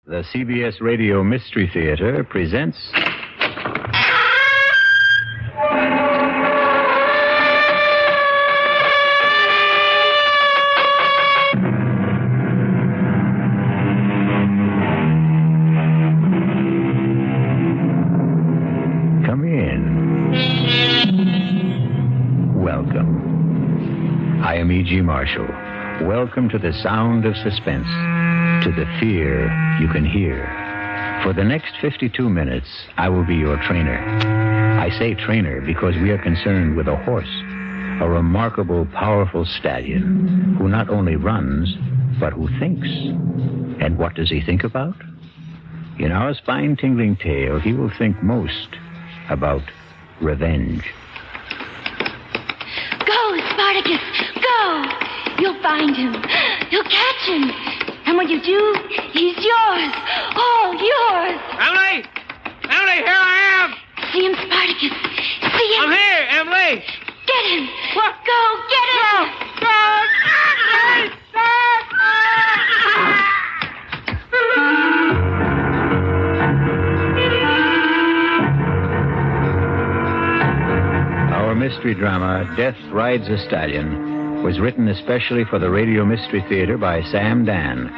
The CBS Radio Mystery Theater presents... Come in. Welcome. I am E.G. Marshall. Welcome to the sound of suspense, to the fear you can hear. For the next 52 minutes, I will be your trainer. I say trainer because we are concerned with a horse, a remarkable, powerful stallion who not only runs, but who thinks. And what does he think about? In our spine-tingling tale, he will think most about revenge. Go, Spartacus, go! You'll find him. You'll catch him. And when you do, he's yours. All yours. Emily! Emily, here I am! See him, Spartacus. See him. I'm here, Emily! Get him. What? Go, get him. Our mystery drama, Death Rides a Stallion, was written especially for the Radio Mystery Theater by Sam Dan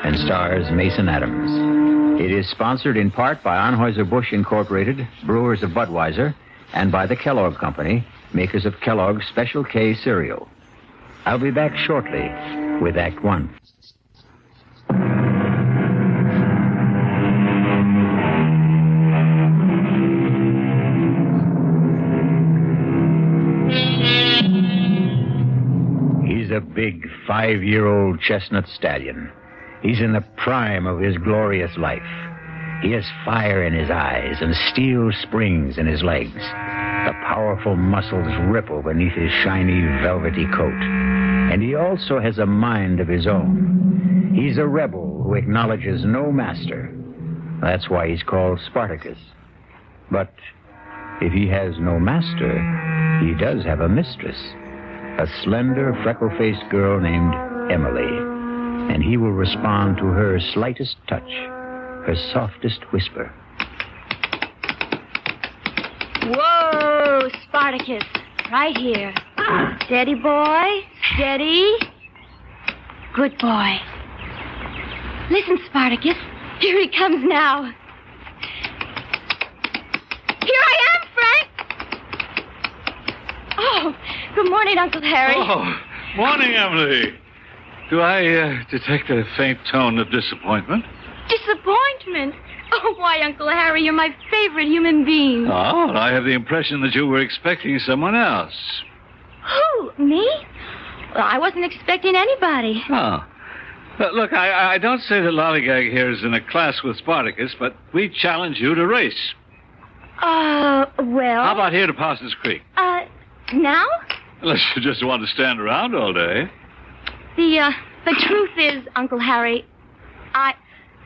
and stars Mason Adams. It is sponsored in part by Anheuser-Busch Incorporated, brewers of Budweiser, and by the Kellogg Company, makers of Kellogg's Special K cereal. I'll be back shortly with Act One. A big 5-year-old chestnut stallion. He's in the prime of his glorious life. He has fire in his eyes and steel springs in his legs. The powerful muscles ripple beneath his shiny, velvety coat. And he also has a mind of his own. He's a rebel who acknowledges no master. That's why he's called Spartacus. But if he has no master, he does have a mistress. A slender, freckle-faced girl named Emily. And he will respond to her slightest touch, her softest whisper. Whoa, Spartacus. Right here. Steady, boy. Steady. Good boy. Listen, Spartacus. Here he comes now. Here I am, Frank. Oh, good morning, Uncle Harry. Oh, morning, Emily. Do I detect a faint tone of disappointment? Disappointment? Oh, why, Uncle Harry, you're my favorite human being. Oh, I have the impression that you were expecting someone else. Who, me? Well, I wasn't expecting anybody. Oh. Look, I don't say that Lollygag here is in a class with Spartacus, but we challenge you to race. Well... How about here to Parsons Creek? Now? Unless you just want to stand around all day. The truth is, Uncle Harry, I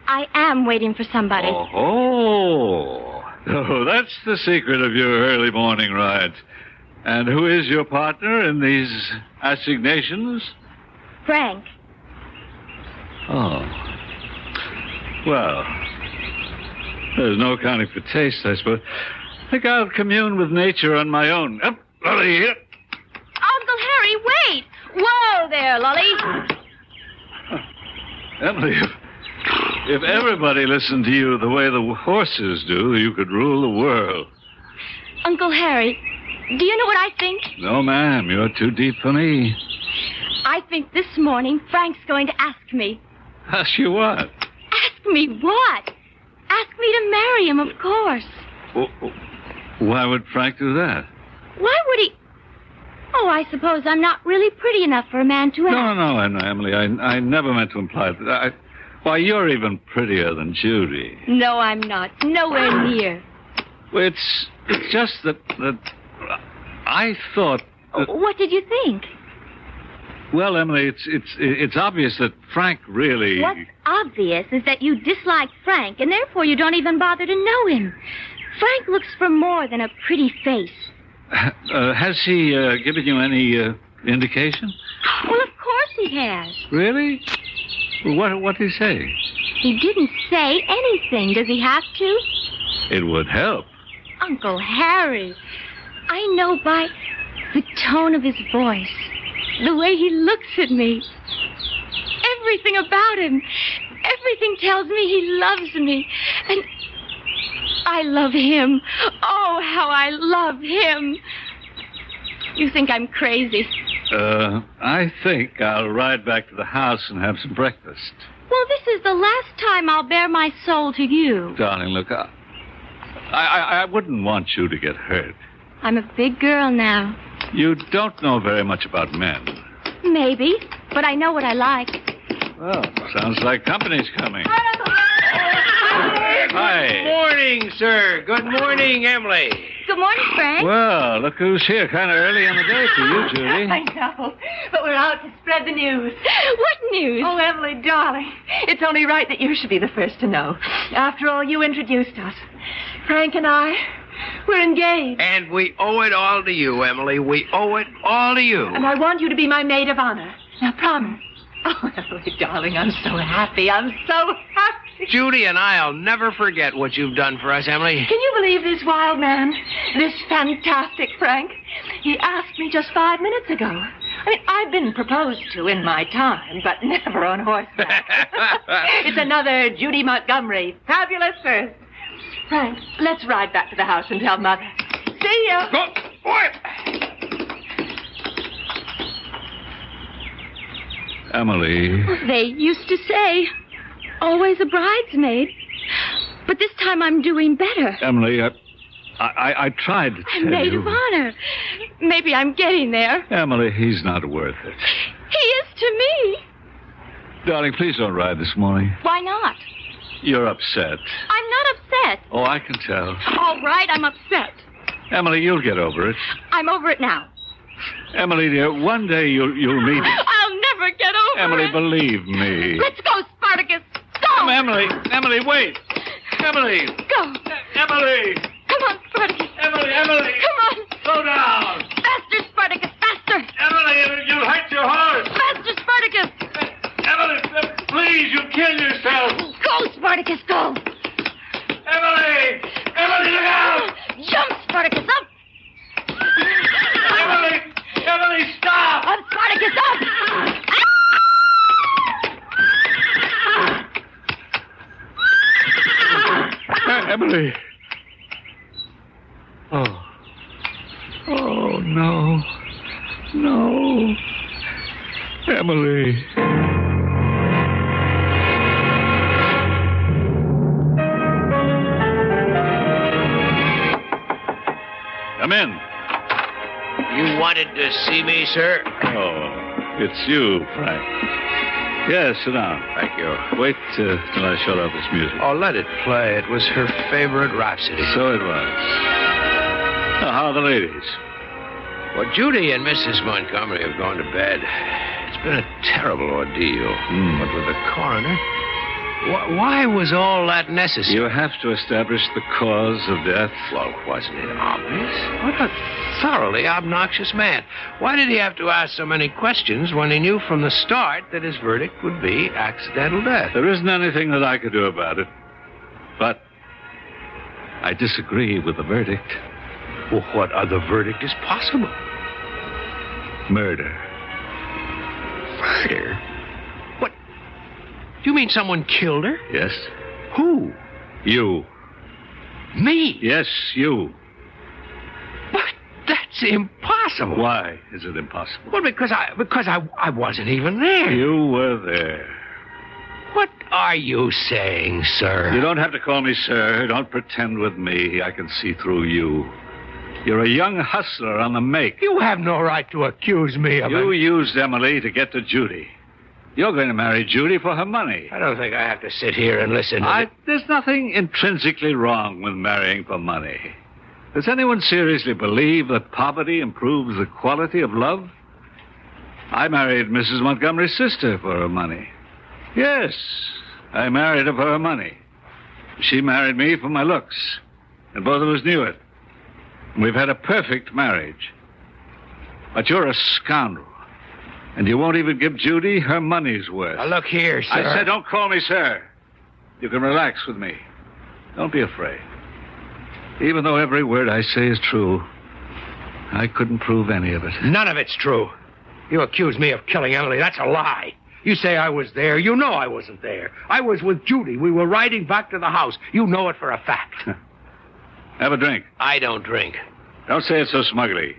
am waiting for somebody. Oh, that's the secret of your early morning ride. And who is your partner in these assignations? Frank. Oh. Well, there's no accounting for taste, I suppose. I think I'll commune with nature on my own. Up, Lolly, here. Uncle Harry, wait! Whoa there, Lolly. Emily, if everybody listened to you the way the horses do, you could rule the world. Uncle Harry, do you know what I think? No, ma'am, you're too deep for me. I think this morning Frank's going to ask me. Ask you what? Ask me what? Ask me to marry him, of course. Why would Frank do that? Why would he... Oh, I suppose I'm not really pretty enough for a man to ask. No, Emily, I never meant to imply that. Why, you're even prettier than Judy. No, I'm not. Nowhere near. Well, it's just that I thought... What did you think? Well, Emily, it's obvious that Frank really... What's obvious is that you dislike Frank, and therefore you don't even bother to know him. Frank looks for more than a pretty face. Has he given you any indication? Well, of course he has. Really? Well, what did he say? He didn't say anything. Does he have to? It would help. Uncle Harry, I know by the tone of his voice, the way he looks at me, everything about him, everything tells me he loves me. And I love him. Oh, how I love him. You think I'm crazy? I think I'll ride back to the house and have some breakfast. Well, this is the last time I'll bare my soul to you. Darling, look, I wouldn't want you to get hurt. I'm a big girl now. You don't know very much about men. Maybe, but I know what I like. Well, sounds like company's coming. Hi. Good morning, sir. Good morning, Emily. Good morning, Frank. Well, look who's here. Kind of early in the day for you, Judy. I know, but we're out to spread the news. What news? Oh, Emily, darling, it's only right that you should be the first to know. After all, you introduced us. Frank and I, we're engaged. And we owe it all to you, Emily. We owe it all to you. And I want you to be my maid of honor. Now, promise. Oh, Emily, darling, I'm so happy. I'm so happy. Judy and I'll never forget what you've done for us, Emily. Can you believe this wild man? This fantastic Frank? He asked me just 5 minutes ago. I mean, I've been proposed to in my time, but never on horseback. It's another Judy Montgomery. Fabulous first. Frank, let's ride back to the house and tell Mother. See ya. Go, boy. Emily. They used to say, always a bridesmaid. But this time I'm doing better. Emily, I tried to tell you. Maid of honor. Maybe I'm getting there. Emily, he's not worth it. He is to me. Darling, please don't ride this morning. Why not? You're upset. I'm not upset. Oh, I can tell. All right, I'm upset. Emily, you'll get over it. I'm over it now. Emily, dear, one day you'll meet it. I'll never get over Emily, it. believe me. Let's go, Spartacus. Go. Emily, wait. Emily. Go. Emily. Come on, Spartacus. Emily. Come on. Slow down. Faster, Spartacus, faster. Emily, you'll hurt your horse. Faster, Spartacus. Emily, please, you'll kill yourself. Go, Spartacus, go. Emily, look out. Jump, Spartacus, up. Emily, stop. Up, Spartacus, up. Emily. Oh, no. Emily. Come in. You wanted to see me, sir? Oh, it's you, Frank. Yes, sit down. Thank you. Wait till I shut off this music. Oh, let it play. It was her favorite rhapsody. So it was. Now, how are the ladies? Well, Judy and Mrs. Montgomery have gone to bed. It's been a terrible ordeal. But with the coroner, why was all that necessary? You have to establish the cause of death. Well, wasn't it obvious? What a thoroughly obnoxious man. Why did he have to ask so many questions when he knew from the start that his verdict would be accidental death? There isn't anything that I could do about it. But I disagree with the verdict. Well, what other verdict is possible? Murder. Murder? What? Do you mean someone killed her? Yes. Who? You. Me? Yes, you. But that's impossible. Why is it impossible? Well, because I wasn't even there. You were there. What are you saying, sir? You don't have to call me sir. Don't pretend with me. I can see through you. You're a young hustler on the make. You have no right to accuse me of You used Emily to get to Judy. You're going to marry Judy for her money. I don't think I have to sit here and listen to There's nothing intrinsically wrong with marrying for money. Does anyone seriously believe that poverty improves the quality of love? I married Mrs. Montgomery's sister for her money. Yes, I married her for her money. She married me for my looks. And both of us knew it. We've had a perfect marriage. But you're a scoundrel. And you won't even give Judy her money's worth. Now, look here, sir. I said don't call me sir. You can relax with me. Don't be afraid. Even though every word I say is true, I couldn't prove any of it. None of it's true. You accuse me of killing Emily. That's a lie. You say I was there. You know I wasn't there. I was with Judy. We were riding back to the house. You know it for a fact. Have a drink. I don't drink. Don't say it so smugly.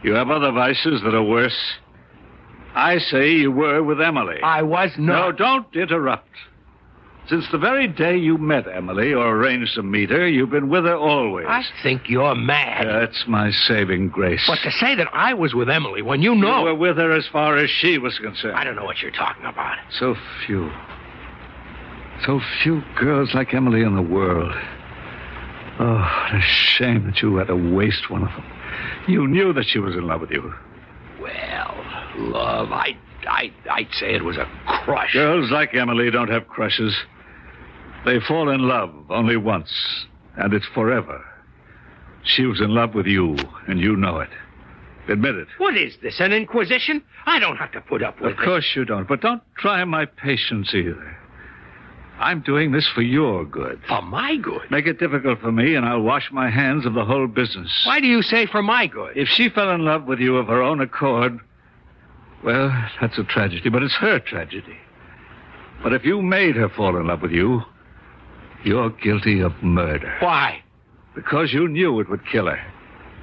You have other vices that are worse. I say you were with Emily. I was not. No, don't interrupt. Since the very day you met Emily or arranged to meet her, you've been with her always. I think you're mad. That's my saving grace. But to say that I was with Emily when you know... You were with her as far as she was concerned. I don't know what you're talking about. So few. So few girls like Emily in the world. Oh, what a shame that you had to waste one of them. You knew that she was in love with you. Well, love, I'd say it was a crush. Girls like Emily don't have crushes. They fall in love only once, and it's forever. She was in love with you, and you know it. Admit it. What is this, an inquisition? I don't have to put up with it. Of course you don't, but don't try my patience either. I'm doing this for your good. For my good? Make it difficult for me, and I'll wash my hands of the whole business. Why do you say for my good? If she fell in love with you of her own accord, well, that's a tragedy, but it's her tragedy. But if you made her fall in love with you, you're guilty of murder. Why? Because you knew it would kill her.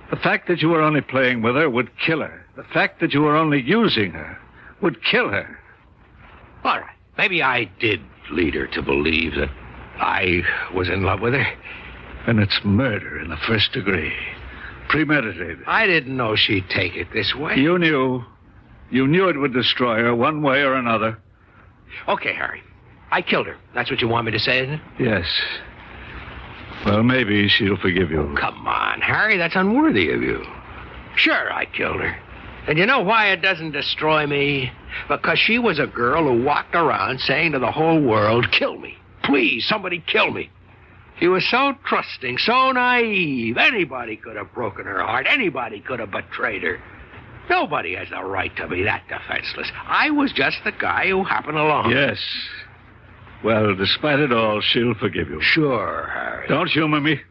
The fact that you were only playing with her would kill her. The fact that you were only using her would kill her. All right. Maybe I did lead her to believe that I was in love with her. And it's murder in the first degree. Premeditated. I didn't know she'd take it this way. You knew. You knew it would destroy her one way or another. Okay, Harry. I killed her. That's what you want me to say, isn't it? Yes. Well, maybe she'll forgive you. Oh, come on, Harry. That's unworthy of you. Sure, I killed her. And you know why it doesn't destroy me? Because she was a girl who walked around saying to the whole world, kill me. Please, somebody kill me. She was so trusting, so naive. Anybody could have broken her heart. Anybody could have betrayed her. Nobody has the right to be that defenseless. I was just the guy who happened along. Yes. Well, despite it all, she'll forgive you. Sure, Harry. Don't humor me.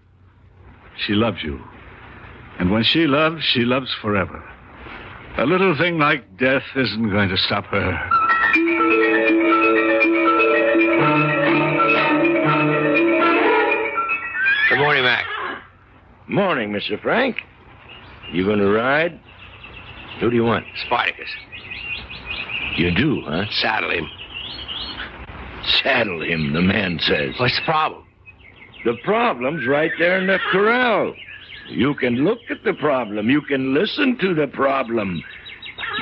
She loves you. And when she loves forever. A little thing like death isn't going to stop her. Good morning, Mac. Morning, Mr. Frank. You going to ride? Who do you want? Spartacus. You do, huh? Saddle him. Saddle him, the man says. What's the problem? The problem's right there in the corral. You can look at the problem. You can listen to the problem.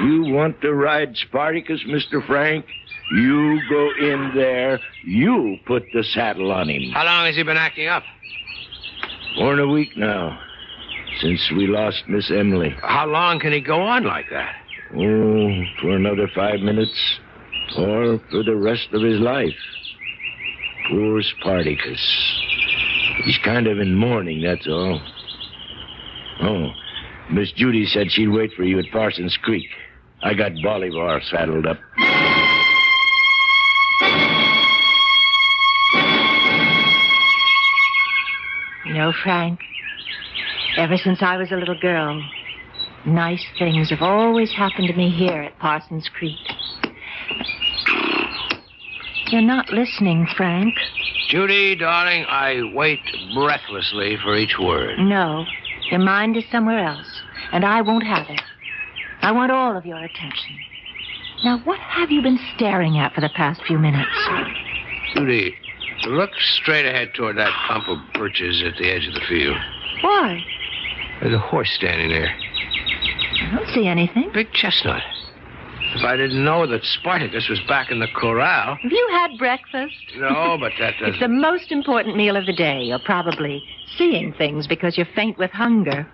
You want to ride Spartacus, Mr. Frank? You go in there. You put the saddle on him. How long has he been acting up? More than a week now, since we lost Miss Emily. How long can he go on like that? Oh, for another 5 minutes. Or for the rest of his life. Poor Spartacus. He's kind of in mourning, that's all. Oh, Miss Judy said she'd wait for you at Parsons Creek. I got Bolivar saddled up. You know, Frank, ever since I was a little girl, nice things have always happened to me here at Parsons Creek. You're not listening, Frank. Judy, darling, I wait breathlessly for each word. No, your mind is somewhere else, and I won't have it. I want all of your attention. Now, what have you been staring at for the past few minutes? Judy, look straight ahead toward that clump of birches at the edge of the field. Why? There's a horse standing there. I don't see anything. Big chestnut. If I didn't know that Spartacus was back in the corral... Have you had breakfast? No, but that doesn't... It's the most important meal of the day. You're probably seeing things because you're faint with hunger.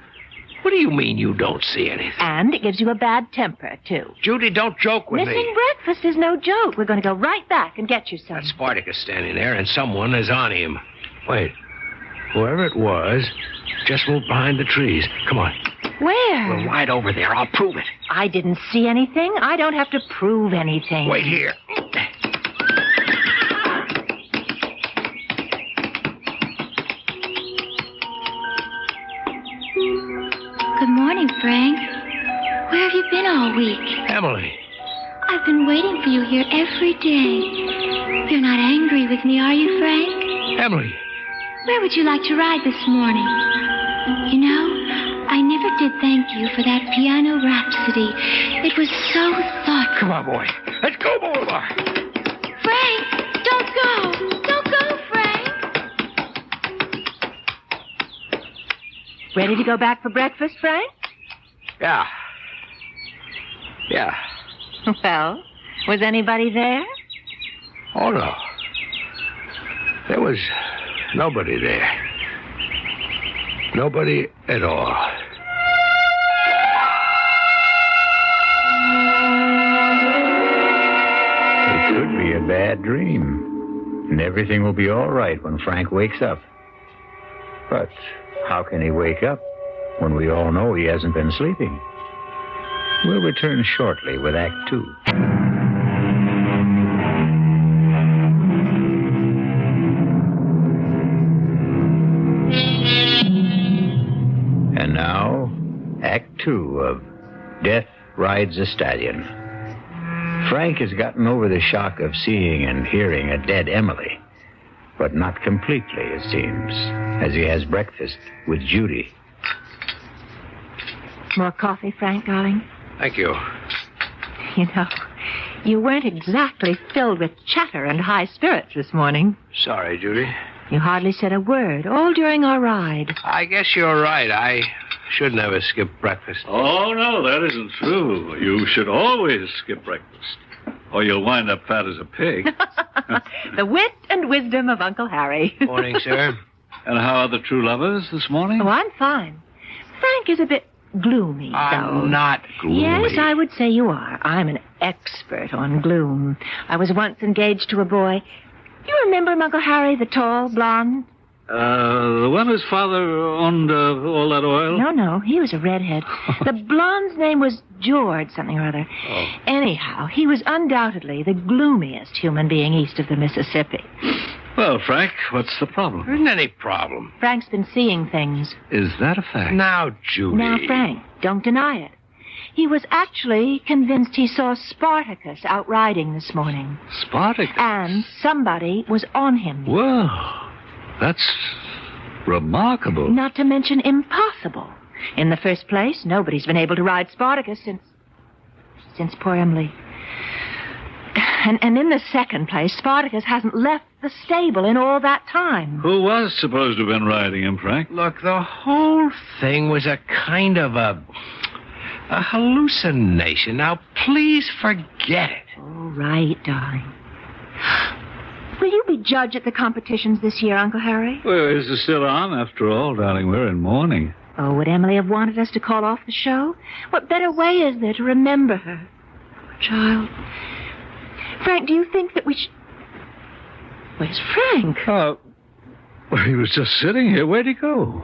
What do you mean you don't see anything? And it gives you a bad temper, too. Judy, don't joke with Missing me. breakfast is no joke. We're going to go right back and get you some. That's Spartacus standing there, and someone is on him. Wait. Whoever it was just moved behind the trees. Come on. Where? We're right over there. I'll prove it. I didn't see anything. I don't have to prove anything. Wait here. Good morning, Frank. Where have you been all week? Emily. I've been waiting for you here every day. You're not angry with me, are you, Frank? Emily. Where would you like to ride this morning? You know, I never did thank you for that piano rhapsody. It was so thoughtful. Come on, boy. Let's go, Boulevard. Frank, don't go. Don't go, Frank. Ready to go back for breakfast, Frank? Yeah. Well, was anybody there? Oh, no. There was nobody there. Nobody at all. It could be a bad dream. And everything will be all right when Frank wakes up. But how can he wake up when we all know he hasn't been sleeping? We'll return shortly with Act 2. And now, Act 2 of Death Rides a Stallion. Frank has gotten over the shock of seeing and hearing a dead Emily, but not completely, it seems, as he has breakfast with Judy. More coffee, Frank, darling? Thank you. You know, you weren't exactly filled with chatter and high spirits this morning. Sorry, Judy. You hardly said a word, all during our ride. I guess you're right. I should never skip breakfast. Oh, no, that isn't true. You should always skip breakfast, or you'll wind up fat as a pig. The wit and wisdom of Uncle Harry. Morning, sir. And how are the true lovers this morning? Oh, I'm fine. Frank is a bit gloomy, though. I'm not gloomy. Yes, I would say you are. I'm an expert on gloom. I was once engaged to a boy. You remember him, Uncle Harry, the tall, blonde? The one whose father owned all that oil? No, he was a redhead. The blonde's name was George something or other. Oh. Anyhow, he was undoubtedly the gloomiest human being east of the Mississippi. Well, Frank, what's the problem? There isn't any problem. Frank's been seeing things. Is that a fact? Now, Judy. Now, Frank, don't deny it. He was actually convinced he saw Spartacus out riding this morning. Spartacus? And somebody was on him. Well, that's remarkable. Not to mention impossible. In the first place, nobody's been able to ride Spartacus since poor Emily. And in the second place, Spartacus hasn't left the stable in all that time. Who was supposed to have been riding him, Frank? Look, the whole thing was a kind of a hallucination. Now, please forget it. All right, darling. Will you be judge at the competitions this year, Uncle Harry? Well, is it still on, after all, darling? We're in mourning. Oh, would Emily have wanted us to call off the show? What better way is there to remember her? Poor child. Frank, do you think that we should... Where's Frank? Well, he was just sitting here. Where'd he go?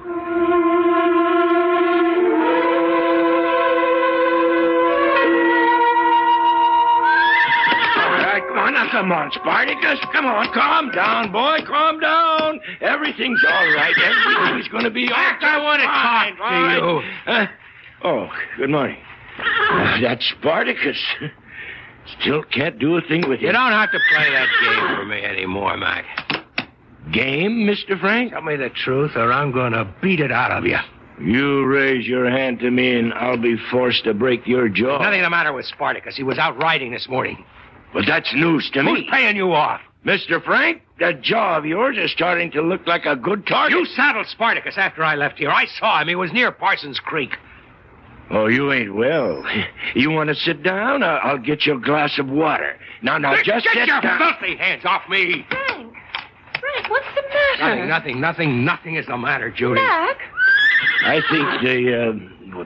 Come on, Spartacus. Come on, calm down, boy. Calm down. Everything's all right. Everything's going to be all right. I want to talk to you. Oh, good morning. That's Spartacus. Still can't do a thing with You him. don't have to play that game for me anymore, Mac. Game, Mr. Frank? Tell me the truth, or I'm going to beat it out of you. You raise your hand to me, and I'll be forced to break your jaw. Nothing the matter with Spartacus. He was out riding this morning. But that's news to me. Who's paying you off? Mr. Frank, that jaw of yours is starting to look like a good target. You saddled Spartacus after I left here. I saw him. He was near Parsons Creek. Oh, you ain't well. You want to sit down? I'll get you a glass of water. Now, just get sit your down. filthy hands off me. Frank, what's the matter? Nothing is the matter, Judy. Mac? I think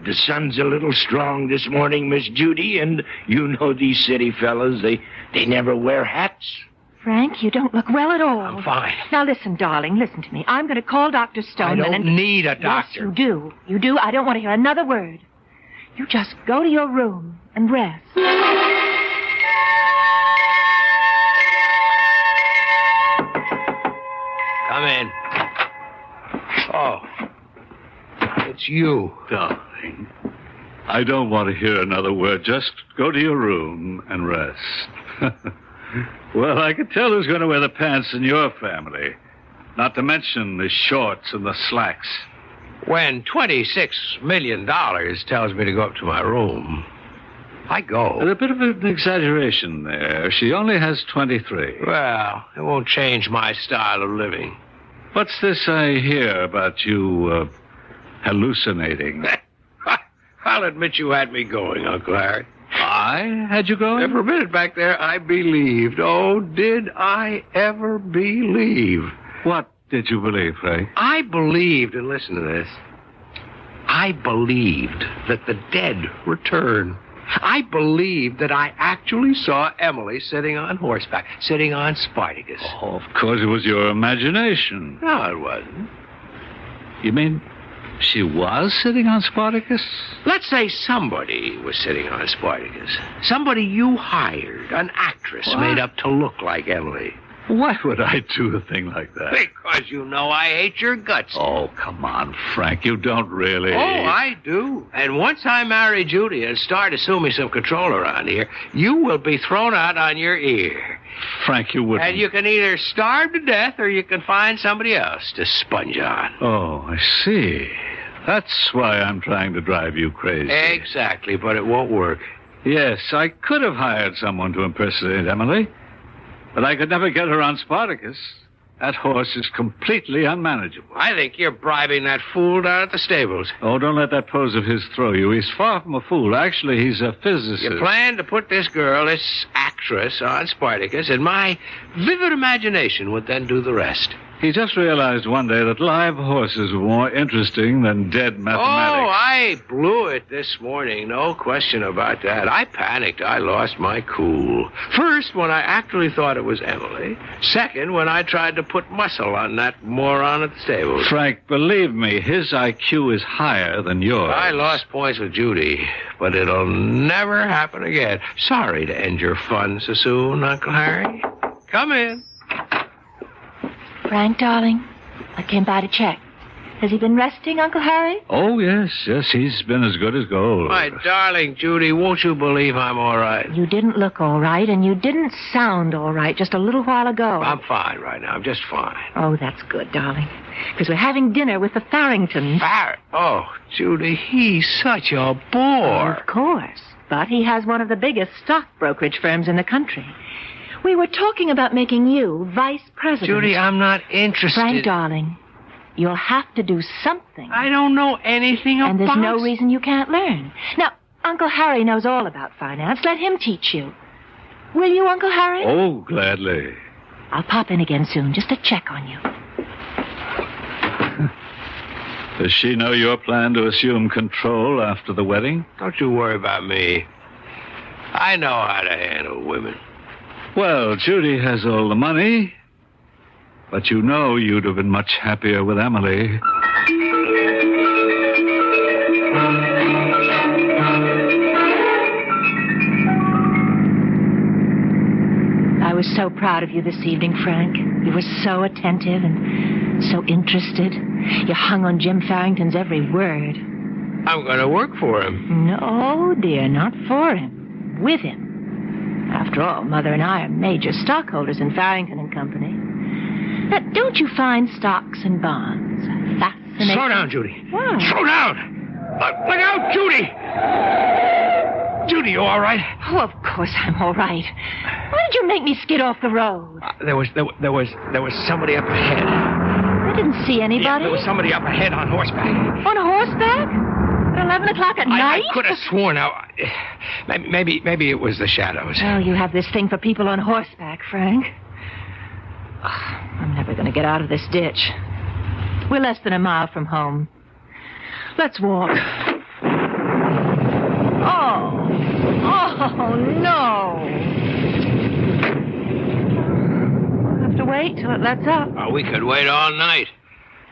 the sun's a little strong this morning, Miss Judy, and you know these city fellas, they never wear hats. Frank, you don't look well at all. I'm fine. Now, listen, darling, listen to me. I'm going to call Dr. I Stoneman don't need a doctor. Yes, you do. You do. I don't want to hear another word. You just go to your room and rest. Come in. Oh. It's you. Oh, darling. I don't want to hear another word. Just go to your room and rest. Well, I can tell who's going to wear the pants in your family. Not to mention the shorts and the slacks. When $26 million tells me to go up to my room, I go. There's a bit of an exaggeration there. She only has 23. Well, it won't change my style of living. What's this I hear about you hallucinating? I'll admit you had me going, Uncle Harry. I had you going? For a minute back there, I believed. Oh, did I ever believe? What did you believe, Frank? I believed, and listen to this, I believed that the dead return. I believed that I actually saw Emily sitting on horseback, sitting on Spartacus. Oh, of course it was your imagination. No, it wasn't. You mean she was sitting on Spartacus? Let's say somebody was sitting on Spartacus. Somebody you hired, an actress made up to look like Emily. Why would I do a thing like that? Because you know I hate your guts. Oh, come on, Frank. You don't really. Oh, I do. And once I marry Judy and start assuming some control around here, you will be thrown out on your ear. Frank, you wouldn't. And you can either starve to death or you can find somebody else to sponge on. Oh, I see. That's why I'm trying to drive you crazy. Exactly, but it won't work. Yes, I could have hired someone to impersonate Emily. But I could never get her on Spartacus. That horse is completely unmanageable. I think you're bribing that fool down at the stables. Oh, don't let that pose of his throw you. He's far from a fool. Actually, he's a physicist. You plan to put this girl, this actress, on Spartacus, and my vivid imagination would then do the rest. He just realized one day that live horses were more interesting than dead mathematics. Oh, I blew it this morning. No question about that. I panicked. I lost my cool. First, when I actually thought it was Emily. Second, when I tried to put muscle on that moron at the stable. Frank, believe me, his IQ is higher than yours. I lost points with Judy, but it'll never happen again. Sorry to end your fun so soon, Uncle Harry. Come in. Frank, darling, I came by to check. Has he been resting, Uncle Harry? Oh, yes, he's been as good as gold. My darling Judy, won't you believe I'm all right? You didn't look all right, and you didn't sound all right just a little while ago. I'm fine right now. I'm just fine. Oh, that's good, darling. Because we're having dinner with the Farringtons. Oh, Judy, he's such a bore. Of course. But he has one of the biggest stock brokerage firms in the country. We were talking about making you vice president. Judy, I'm not interested. Frank, darling, you'll have to do something. I don't know anything about... And there's no reason you can't learn. Now, Uncle Harry knows all about finance. Let him teach you. Will you, Uncle Harry? Oh, gladly. I'll pop in again soon just to check on you. Does she know your plan to assume control after the wedding? Don't you worry about me. I know how to handle women. Well, Judy has all the money, but you know you'd have been much happier with Emily. I was so proud of you this evening, Frank. You were so attentive and so interested. You hung on Jim Farrington's every word. I'm going to work for him. No, dear, not for him. With him. After all, Mother and I are major stockholders in Farrington and Company. Now, don't you find stocks and bonds fascinating? Slow down, Judy. What? Slow down! Look out, Judy! Judy, you all right? Oh, of course I'm all right. Why did you make me skid off the road? There was somebody up ahead. I didn't see anybody. Yeah, there was somebody up ahead on horseback. On horseback? At 11 o'clock at night? I could have sworn. Now, maybe it was the shadows. Oh, you have this thing for people on horseback, Frank. I'm never going to get out of this ditch. We're less than a mile from home. Let's walk. Oh, no. We'll have to wait till it lets up. Oh, we could wait all night.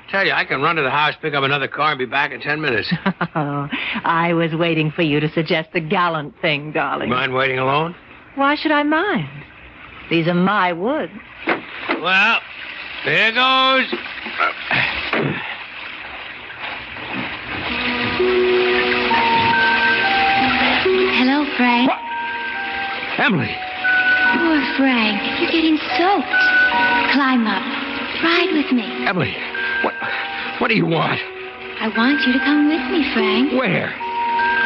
Tell you, I can run to the house, pick up another car, and be back in 10 minutes. Oh, I was waiting for you to suggest the gallant thing, darling. Mind waiting alone? Why should I mind? These are my woods. Well, there goes. Frank. What? Emily. Poor Frank. You're getting soaked. Climb up. Ride with me. Emily, what do you want? I want you to come with me, Frank. Where?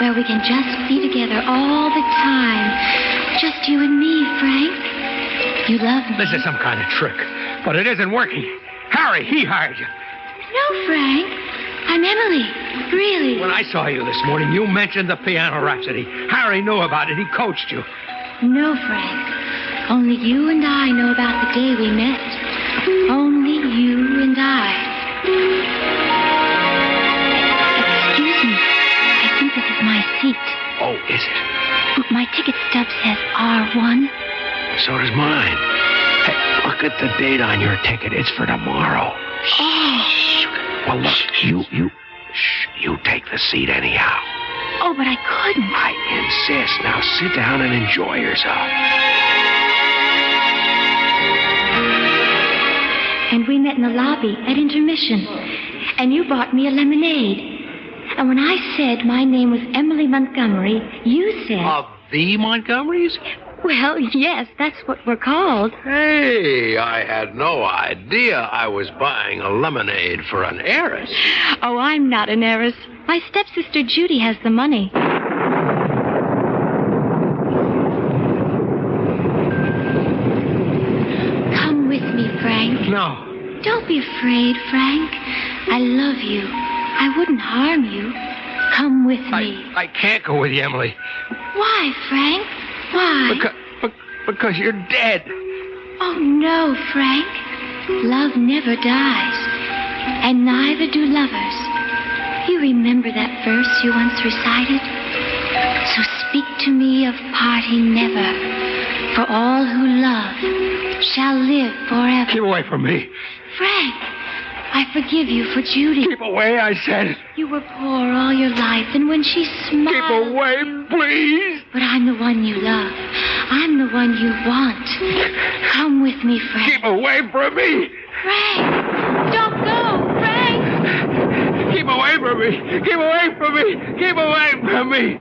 Where we can just be together all the time. Just you and me, Frank. You love me. This is some kind of trick, but it isn't working. Harry, he hired you. No, Frank. I'm Emily. Really. When I saw you this morning, you mentioned the piano rhapsody. Harry knew about it. He coached you. No, Frank. Only you and I know about the day we met. Only you and I. Excuse me. I think this is my seat. Oh, is it? My ticket stub says R1. So does mine. Hey, look at the date on your ticket. It's for tomorrow. Oh. Well, look, you take the seat anyhow. Oh, but I couldn't. I insist. Now sit down and enjoy yourself. And we met in the lobby at intermission. And you bought me a lemonade. And when I said my name was Emily Montgomery, you said... Of the Montgomerys? Well, yes, that's what we're called. Hey, I had no idea I was buying a lemonade for an heiress. Oh, I'm not an heiress. My stepsister Judy has the money. Come with me, Frank. No. Don't be afraid, Frank. I love you. I wouldn't harm you. Come with me. I can't go with you, Emily. Why, Frank? Why? Because you're dead. Oh, no, Frank. Love never dies. And neither do lovers. You remember that verse you once recited? So speak to me of parting never. For all who love shall live forever. Keep away from me. Frank, I forgive you for Judy. Keep away, I said. You were poor all your life, and when she smiled... Keep away, please. But I'm the one you love. I'm the one you want. Come with me, Frank. Keep away from me. Frank, don't go, Frank. Keep away from me. Keep away from me. Keep away from me.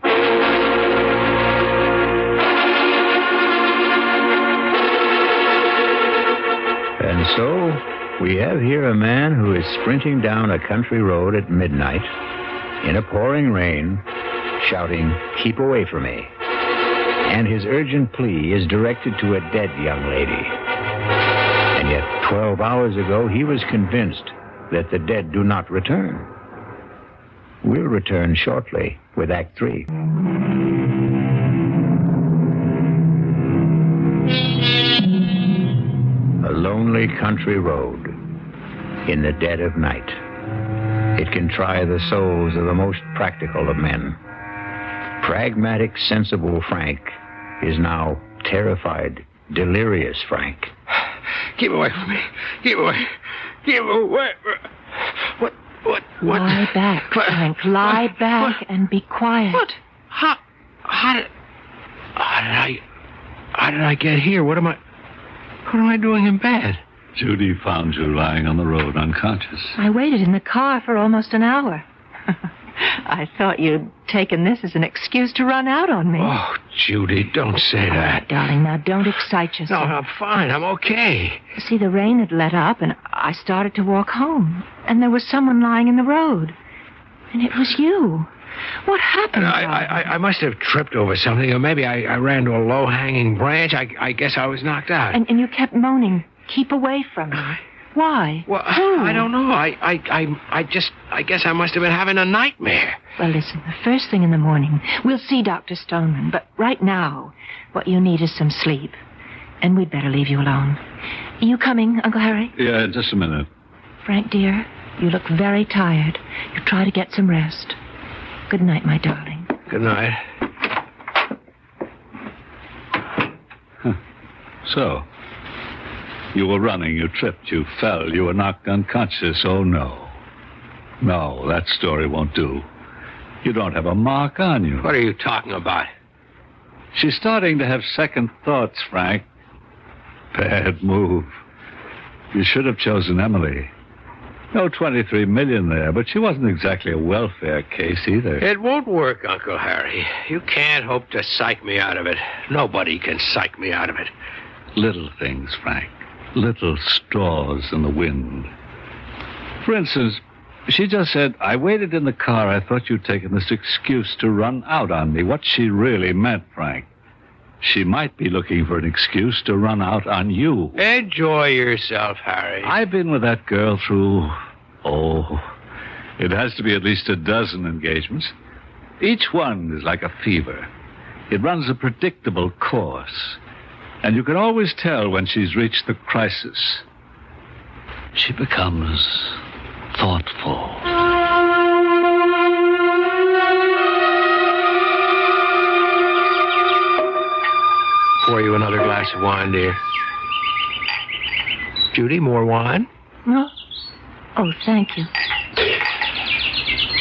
And so, we have here a man who is sprinting down a country road at midnight in a pouring rain, shouting, "Keep away from me." And his urgent plea is directed to a dead young lady. And yet, 12 hours ago, he was convinced that the dead do not return. We'll return shortly with Act 3. A lonely country road in the dead of night. It can try the souls of the most practical of men. Pragmatic, sensible Frank is now terrified, delirious Frank. Keep away from me. Keep away. Keep away. What? Lie back, Frank. Lie back and be quiet. What? How did I get here? What am I doing in bed? Judy found you lying on the road unconscious. I waited in the car for almost an hour. I thought you'd taken this as an excuse to run out on me. Oh, Judy, don't say All that. right, darling, now don't excite No, yourself. I'm fine. I'm okay. See, the rain had let up, and I started to walk home. And there was someone lying in the road. And it was you. What happened? I must have tripped over something, or maybe I ran to a low-hanging branch. I guess I was knocked out. And you kept moaning, "Keep away from me." Why? Well, Who? I don't know. I guess I must have been having a nightmare. Well, listen, the first thing in the morning, we'll see Dr. Stoneman. But right now, what you need is some sleep. And we'd better leave you alone. Are you coming, Uncle Harry? Yeah, just a minute. Frank, dear, you look very tired. You try to get some rest. Good night, my darling. Good night. So, you were running, you tripped, you fell, you were knocked unconscious. Oh, no. No, that story won't do. You don't have a mark on you. What are you talking about? She's starting to have second thoughts, Frank. Bad move. You should have chosen Emily. No 23 million there, but she wasn't exactly a welfare case either. It won't work, Uncle Harry. You can't hope to psych me out of it. Nobody can psych me out of it. Little things, Frank. Little straws in the wind. For instance, she just said, I waited in the car. I thought you'd taken this excuse to run out on me. What she really meant, Frank, she might be looking for an excuse to run out on you. Enjoy yourself, Harry. I've been with that girl through, it has to be at least a dozen engagements. Each one is like a fever. It runs a predictable course. And you can always tell when she's reached the crisis. She becomes thoughtful. Pour you another glass of wine, dear. Judy, more wine? No. Oh, thank you.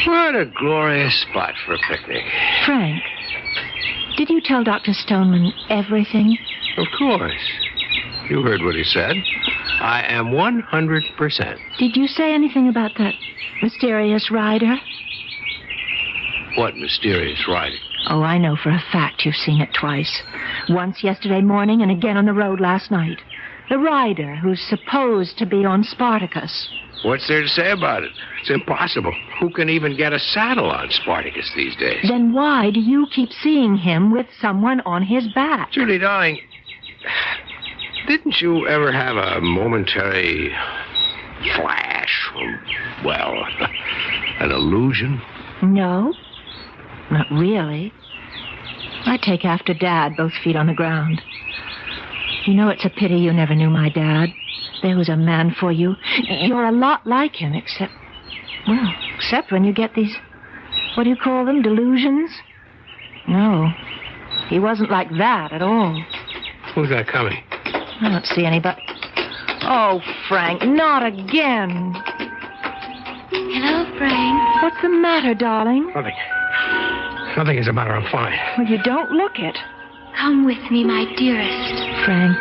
What a glorious spot for a picnic. Frank, did you tell Dr. Stoneman everything? Of course. You heard what he said. I am 100%. Did you say anything about that mysterious rider? What mysterious writing? Oh, I know for a fact you've seen it twice. Once yesterday morning and again on the road last night. The rider who's supposed to be on Spartacus. What's there to say about it? It's impossible. Who can even get a saddle on Spartacus these days? Then why do you keep seeing him with someone on his back? Judy, darling, didn't you ever have a momentary flash? Well, an illusion? No, not really. I take after Dad, both feet on the ground. You know, it's a pity you never knew my dad. There was a man for you. You're a lot like him, except when you get these, what do you call them, delusions? No, he wasn't like that at all. Who's that coming? I don't see anybody. Oh, Frank, not again. Hello, Frank. What's the matter, darling? Nothing. Nothing is the matter. I'm fine. Well, you don't look it. Come with me, my dearest. Frank,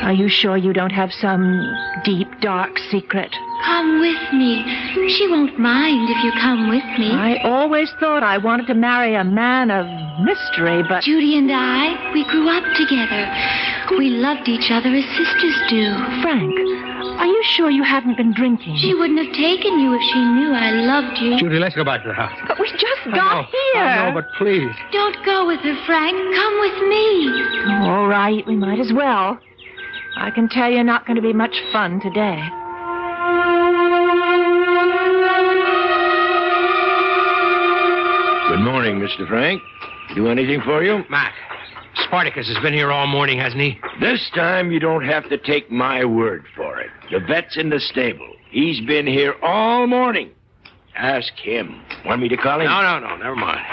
are you sure you don't have some deep, dark secret? Come with me. She won't mind if you come with me. I always thought I wanted to marry a man of mystery, but... Judy and I, we grew up together. We loved each other as sisters do. Frank, are you sure you haven't been drinking? She wouldn't have taken you if she knew I loved you. Judy, let's go back to the house. But we just got here. I know, but please. Don't go with her, Frank. Come with me. Oh, all right, we might as well. I can tell you're not going to be much fun today. Good morning, Mr. Frank. Do anything for you? Mac, Spartacus has been here all morning, hasn't he? This time you don't have to take my word for it. The vet's in the stable. He's been here all morning. Ask him. Want me to call him? No, never mind.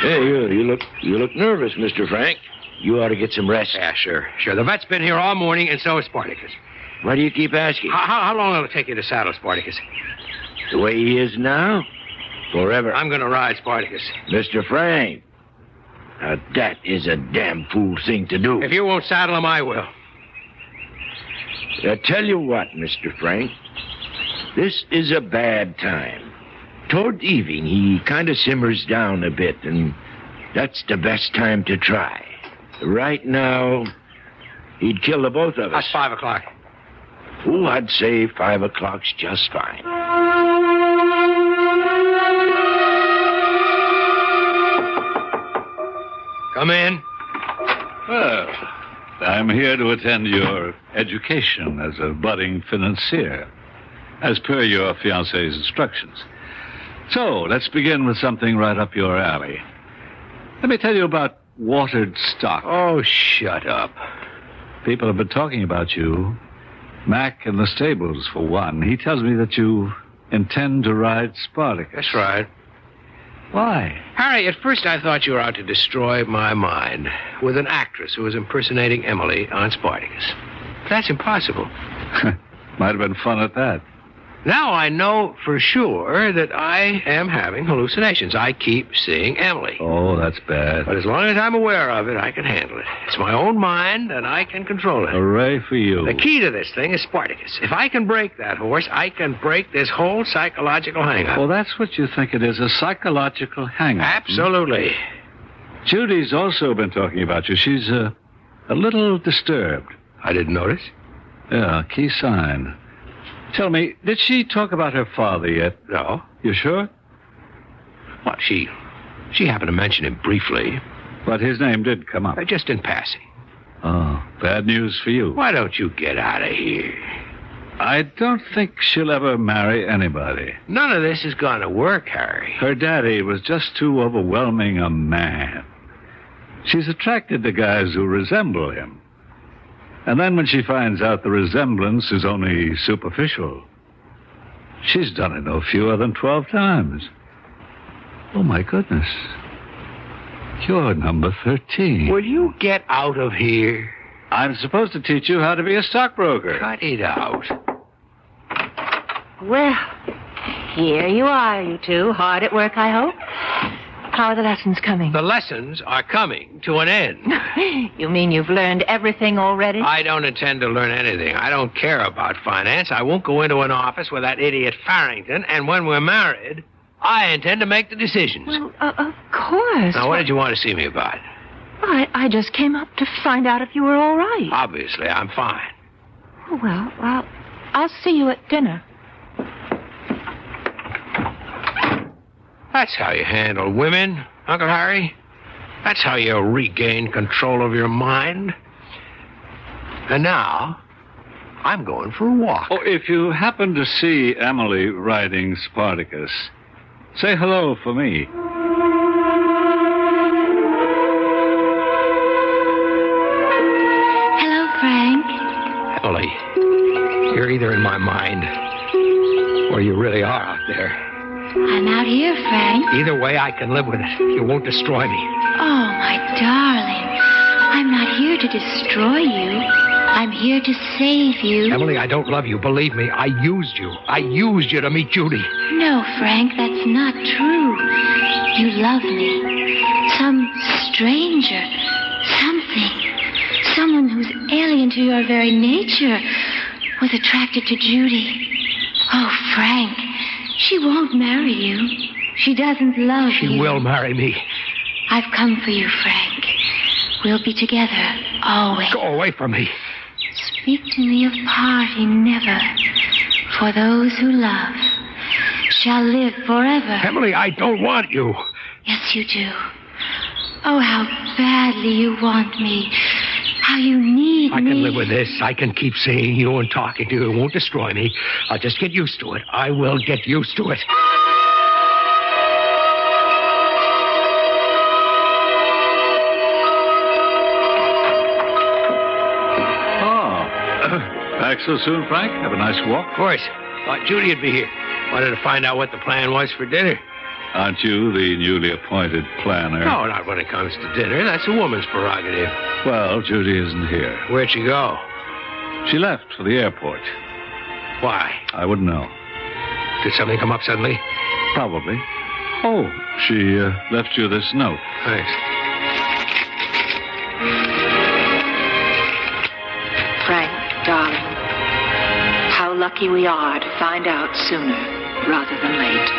Hey, you look nervous, Mr. Frank. You ought to get some rest. Yeah, sure. The vet's been here all morning, and so is Spartacus. Why do you keep asking? How long will it take you to saddle Spartacus? The way he is now? Forever. I'm going to ride Spartacus. Mr. Frank, now that is a damn fool thing to do. If you won't saddle him, I will. I tell you what, Mr. Frank, this is a bad time. Toward evening, he kind of simmers down a bit, and that's the best time to try. Right now, he'd kill the both of us. That's 5 o'clock. Oh, I'd say 5 o'clock's just fine. Come in. Well, I'm here to attend your education as a budding financier, as per your fiancé's instructions. So, let's begin with something right up your alley. Let me tell you about watered stock. Oh, shut up. People have been talking about you. Mac in the stables, for one. He tells me that you intend to ride Spartacus. That's right. Why? Harry, at first I thought you were out to destroy my mind with an actress who was impersonating Emily on Spartacus. But that's impossible. Might have been fun at that. Now I know for sure that I am having hallucinations. I keep seeing Emily. Oh, that's bad. But as long as I'm aware of it, I can handle it. It's my own mind, and I can control it. Hooray for you. The key to this thing is Spartacus. If I can break that horse, I can break this whole psychological hang-up. Well, that's what you think it is, a psychological hang-up. Absolutely. Judy's also been talking about you. She's a little disturbed. I didn't notice. Yeah, key sign. Tell me, did she talk about her father yet? No. You sure? Well, she happened to mention him briefly. But his name did come up. Just in passing. Oh, bad news for you. Why don't you get out of here? I don't think she'll ever marry anybody. None of this is going to work, Harry. Her daddy was just too overwhelming a man. She's attracted to guys who resemble him. And then when she finds out the resemblance is only superficial, she's done it no fewer than 12 times. Oh, my goodness. You're number 13. Will you get out of here? I'm supposed to teach you how to be a stockbroker. Cut it out. Well, here you are, you two. Hard at work, I hope. How are the lessons coming? The lessons are coming to an end. You mean you've learned everything already? I don't intend to learn anything. I don't care about finance. I won't go into an office with that idiot Farrington. And when we're married, I intend to make the decisions. Well, of course. Now, what did you want to see me about? I just came up to find out if you were all right. Obviously, I'm fine. Oh, well, I'll see you at dinner. That's how you handle women, Uncle Harry. That's how you regain control of your mind. And now, I'm going for a walk. Oh, if you happen to see Emily riding Spartacus, say hello for me. Hello, Frank. Emily, you're either in my mind or you really are out there. I'm out here, Frank. Either way, I can live with it. You won't destroy me. Oh, my darling. I'm not here to destroy you. I'm here to save you. Emily, I don't love you. Believe me, I used you. I used you to meet Judy. No, Frank, that's not true. You love me. Some stranger. Something. Someone who's alien to your very nature was attracted to Judy. Oh, Frank, she won't marry you. She doesn't love you. She will marry me. I've come for you, Frank. We'll be together, always. Go away from me. Speak to me of parting never. For those who love shall live forever. Emily, I don't want you. Yes, you do. Oh, how badly you want me. How you need me. I can live with this. I can keep seeing you and talking to you. It won't destroy me. I'll just get used to it. I will get used to it. Back so soon, Frank? Have a nice walk? Of course. Thought Judy would be here. Wanted to find out what the plan was for dinner. Aren't you the newly appointed planner? No, not when it comes to dinner. That's a woman's prerogative. Well, Judy isn't here. Where'd she go? She left for the airport. Why? I wouldn't know. Did something come up suddenly? Probably. Oh, she left you this note. Thanks. Frank, darling, how lucky we are to find out sooner rather than late.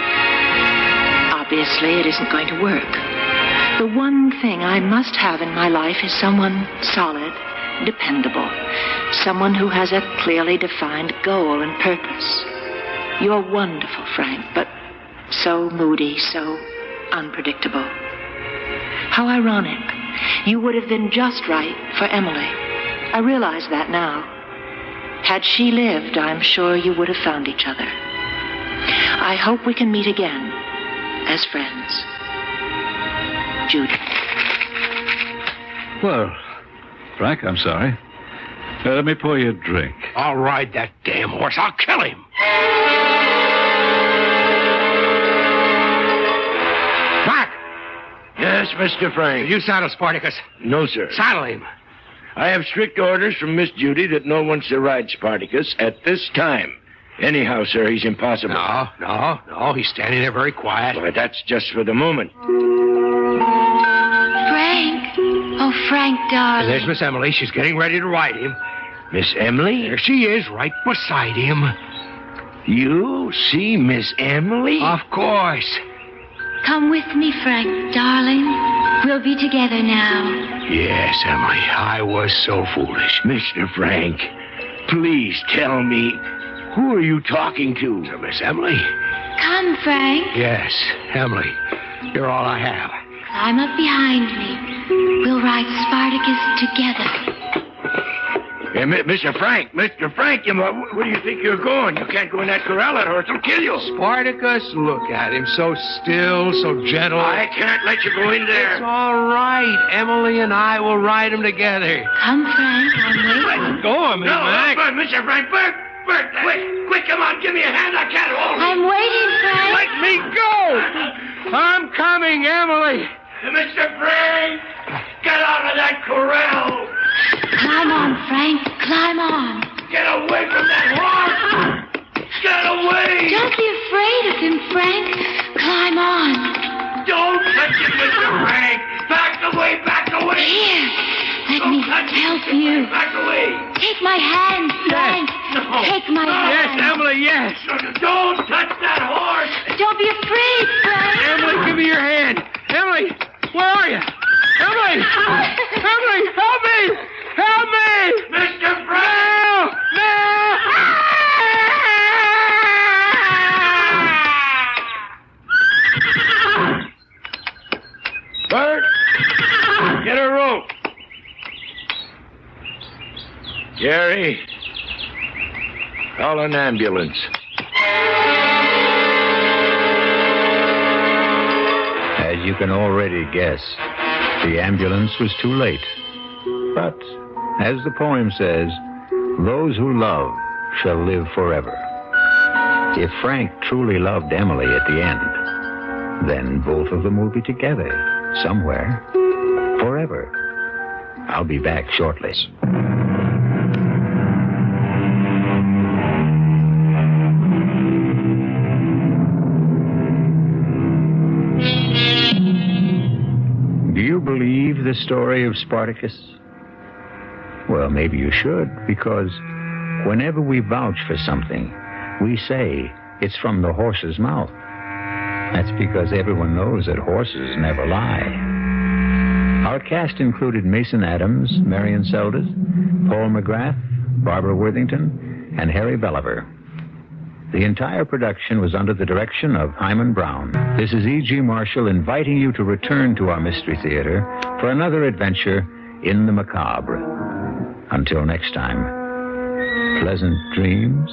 Obviously, it isn't going to work. The one thing I must have in my life is someone solid, dependable, someone who has a clearly defined goal and purpose. You're wonderful, Frank, but so moody, so unpredictable. How ironic. You would have been just right for Emily. I realize that now. Had she lived, I'm sure you would have found each other. I hope we can meet again as friends. Judy. Well, Frank, I'm sorry. Let me pour you a drink. I'll ride that damn horse. I'll kill him. Mark! Yes, Mr. Frank. You saddle Spartacus. No, sir. Saddle him. I have strict orders from Miss Judy that no one shall ride Spartacus at this time. Anyhow, sir, he's impossible. No. He's standing there very quiet. But that's just for the moment. Frank. Oh, Frank, darling. There's Miss Emily. She's getting ready to ride him. Miss Emily? There she is, right beside him. You see Miss Emily? Of course. Come with me, Frank, darling. We'll be together now. Yes, Emily, I was so foolish. Mr. Frank, please tell me, who are you talking to? Miss Emily? Come, Frank. Yes, Emily. You're all I have. Climb up behind me. We'll ride Spartacus together. Hey, Mr. Frank, where do you think you're going? You can't go in that corral. That horse will kill you. Spartacus, look at him. So still, so gentle. I can't let you go in there. It's all right. Emily and I will ride him together. Come, Frank. I'm waiting. Go on, Miss Mac. Mr. Frank, Bert, quick, come on, give me a hand. I can't hold I'm waiting, Frank. Let me go. I'm coming, Emily. Mr. Frank, get out of that corral. Climb on, Frank. Climb on. Get away from that horse. Get away. Don't be afraid of him, Frank. Climb on. Don't touch him, Mr. Frank. Back away. Here. Let me help you. Back away. Take my hand, Frank. No. Take my hand. Yes, Emily, yes. Don't touch that horse. Don't be afraid, Frank. Emily, give me your hand. Emily, where are you? Emily! Emily, help me! Help me! Mr. Frank! No! Bert, get a rope. Jerry, call an ambulance. As you can already guess, the ambulance was too late. But, as the poem says, those who love shall live forever. If Frank truly loved Emily at the end, then both of them will be together somewhere forever. I'll be back shortly. Do you believe the story of Spartacus? Well, maybe you should, because whenever we vouch for something, we say it's from the horse's mouth. That's because everyone knows that horses never lie. Our cast included Mason Adams, Marion Seldes, Paul McGrath, Barbara Worthington, and Harry Belliver. The entire production was under the direction of Hyman Brown. This is E.G. Marshall inviting you to return to our Mystery Theater for another adventure in the macabre. Until next time, pleasant dreams.